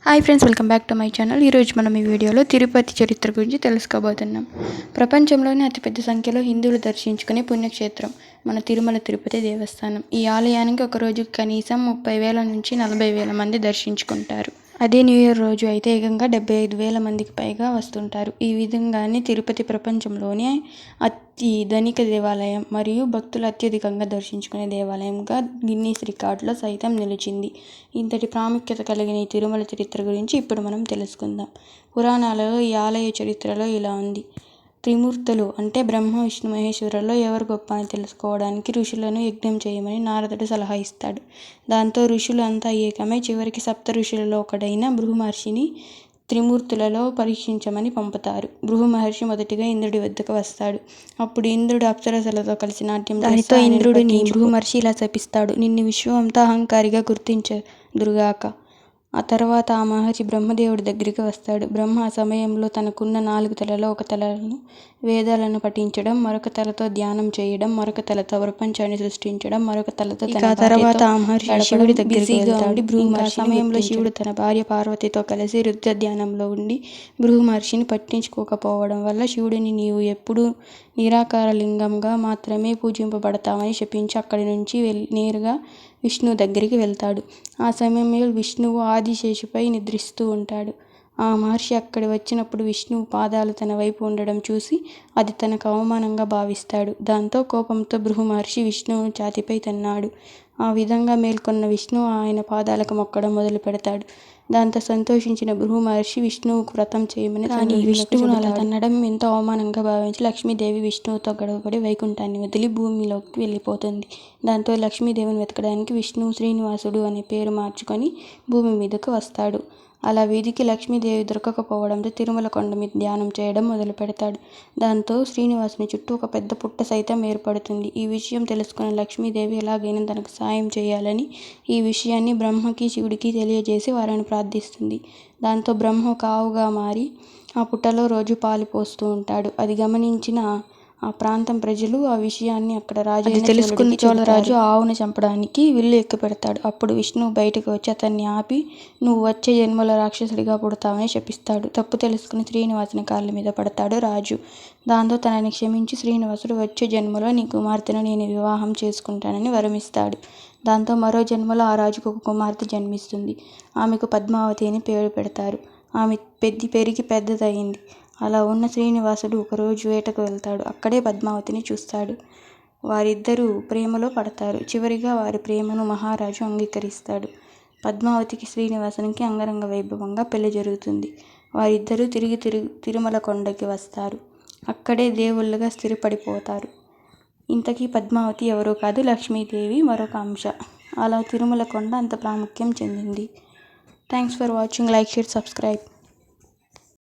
Hi friends, welcome back to my channel. ఈరోజు మనం ఈ వీడియోలో తిరుపతి చరిత్ర గురించి తెలుసుకోబోతున్నాం. ప్రపంచంలోనే అతిపెద్ద సంఖ్యలో హిందువులు దర్శించుకునే పుణ్యక్షేత్రం మన తిరుమల తిరుపతి దేవస్థానం. ఈ ఆలయానికి ఒక రోజుకి కనీసం 30,000 నుంచి 40,000 మంది దర్శించుకుంటారు. అదే న్యూ ఇయర్ రోజు అయితే ఏకంగా 75,000 మందికి పైగా వస్తుంటారు. ఈ విధంగానే తిరుపతి ప్రపంచంలోనే అతి ధనిక దేవాలయం మరియు భక్తులు అత్యధికంగా దర్శించుకునే దేవాలయంగా గిన్నీస్ రికార్డులో సైతం నిలిచింది. ఇంతటి ప్రాముఖ్యత కలిగిన ఈ తిరుమల చరిత్ర గురించి ఇప్పుడు మనం తెలుసుకుందాం. పురాణాలలో ఈ ఆలయ చరిత్రలో ఇలా ఉంది. త్రిమూర్తులు అంటే బ్రహ్మ, విష్ణు, మహేశ్వరులలో ఎవరు గొప్ప అని తెలుసుకోవడానికి ఋషులను యజ్ఞం చేయమని నారదుడు సలహా ఇస్తాడు. దాంతో ఋషులు అంతా ఏకమై చివరికి సప్త ఋషులలో ఒకడైన భృగు మహర్షిని త్రిమూర్తులలో పరీక్షించమని పంపుతారు. భృగు మహర్షి మొదటిగా ఇంద్రుడి వద్దకు వస్తాడు. అప్పుడు ఇంద్రుడు అప్సరసలతో కలిసి నాట్యం దానితో ఇంద్రుడిని భృగు మహర్షి ఇలా శపిస్తాడు: నిన్ను విశ్వమంతా అహంకారిగా గుర్తించదురుగాక. ఆ తర్వాత ఆ మహర్షి బ్రహ్మదేవుడి దగ్గరికి వస్తాడు. బ్రహ్మ ఆ సమయంలో తనకున్న 4 తలలో ఒక తలను వేదాలను పఠించడం, మరొక తలతో ధ్యానం చేయడం, మరొక తలతో ప్రపంచాన్ని సృష్టించడం, మరొక తలతో తర్వాత ఆ మహర్షి శివుడి దగ్గరికి వెళ్తాడు. ఆ సమయంలో శివుడు తన భార్య పార్వతితో కలిసి రుద్ర ధ్యానంలో ఉండి భృగు మహర్షిని పట్టించుకోకపోవడం వల్ల శివుడిని నీవు ఎప్పుడూ నిరాకార లింగంగా మాత్రమే పూజింపబడతామని శపించి అక్కడి నుంచి నేరుగా విష్ణువు దగ్గరికి వెళ్తాడు. ఆ సమయంలో విష్ణువు ఆదిశేషుపై నిద్రిస్తూ ఉంటాడు. ఆ మహర్షి అక్కడి వచ్చినప్పుడు విష్ణువు పాదాలు తన వైపు ఉండడం చూసి అది తనకు అవమానంగా భావిస్తాడు. దాంతో కోపంతో భృగు మహర్షి విష్ణువును ఛాతీపై తన్నాడు. ఆ విధంగా మేల్కొన్న విష్ణువు ఆయన పాదాలకు మొక్కడం మొదలు పెడతాడు. దాంతో సంతోషించిన భృగు మహర్షి విష్ణువుకు వ్రతం చేయమని కానీ విష్ణువును అలా తన్నడం ఎంతో అవమానంగా భావించి లక్ష్మీదేవి విష్ణువుతో గొడవపడి వైకుంఠాన్ని వదిలి భూమిలోకి వెళ్ళిపోతుంది. దాంతో లక్ష్మీదేవిని వెతకడానికి విష్ణువు శ్రీనివాసుడు అనే పేరు మార్చుకొని భూమి మీదకు వస్తాడు. అలా వీధికి లక్ష్మీదేవి దొరకకపోవడంతో తిరుమల కొండ మీద ధ్యానం చేయడం మొదలు పెడతాడు. దాంతో శ్రీనివాసుని చుట్టూ ఒక పెద్ద పుట్ట సైతం ఏర్పడుతుంది. ఈ విషయం తెలుసుకున్న లక్ష్మీదేవి ఎలాగైనా తనకు సాయం చేయాలని ఈ విషయాన్ని బ్రహ్మకి, శివుడికి తెలియజేసి వారిని ప్రార్థిస్తుంది. దాంతో బ్రహ్మ ఒక ఆవుగా మారి ఆ పుట్టలో రోజు పాలు పోస్తూ ఉంటాడు. అది గమనించిన ఆ ప్రాంతం ప్రజలు ఆ విషయాన్ని అక్కడ రాజు తెలుసుకుని చోళరాజు ఆవును చంపడానికి విల్లు ఎక్కుపెడతాడు. అప్పుడు విష్ణువు బయటకు వచ్చి అతన్ని ఆపి నువ్వు వచ్చే జన్మలో రాక్షసుడిగా పుడతావని శపిస్తాడు. తప్పు తెలుసుకుని శ్రీనివాసుని కాళ్ళ మీద పడతాడు రాజు. దాంతో తనని క్షమించి శ్రీనివాసుడు వచ్చే జన్మలో నీ కుమార్తెను నేను వివాహం చేసుకుంటానని వరమిస్తాడు. దాంతో మరో జన్మలో ఆ రాజుకు ఒక కుమార్తె జన్మిస్తుంది. ఆమెకు పద్మావతి అని పేరు పెడతారు. ఆమె పెరిగి పెద్దదయింది. అలా ఉన్న శ్రీనివాసుడు ఒకరోజు వేటకు వెళ్తాడు. అక్కడే పద్మావతిని చూస్తాడు. వారిద్దరూ ప్రేమలో పడతారు. చివరిగా వారి ప్రేమను మహారాజు అంగీకరిస్తాడు. పద్మావతికి శ్రీనివాసునికి అంగరంగ వైభవంగా పెళ్లి జరుగుతుంది. వారిద్దరూ తిరిగి తిరుమల కొండకి వస్తారు. అక్కడే దేవుళ్ళుగా స్థిరపడిపోతారు. ఇంతకీ పద్మావతి ఎవరో కాదు, లక్ష్మీదేవి మరొక అంశ. అలా తిరుమల కొండ అంత ప్రాముఖ్యం చెందింది. Thanks for watching. Like, share, subscribe.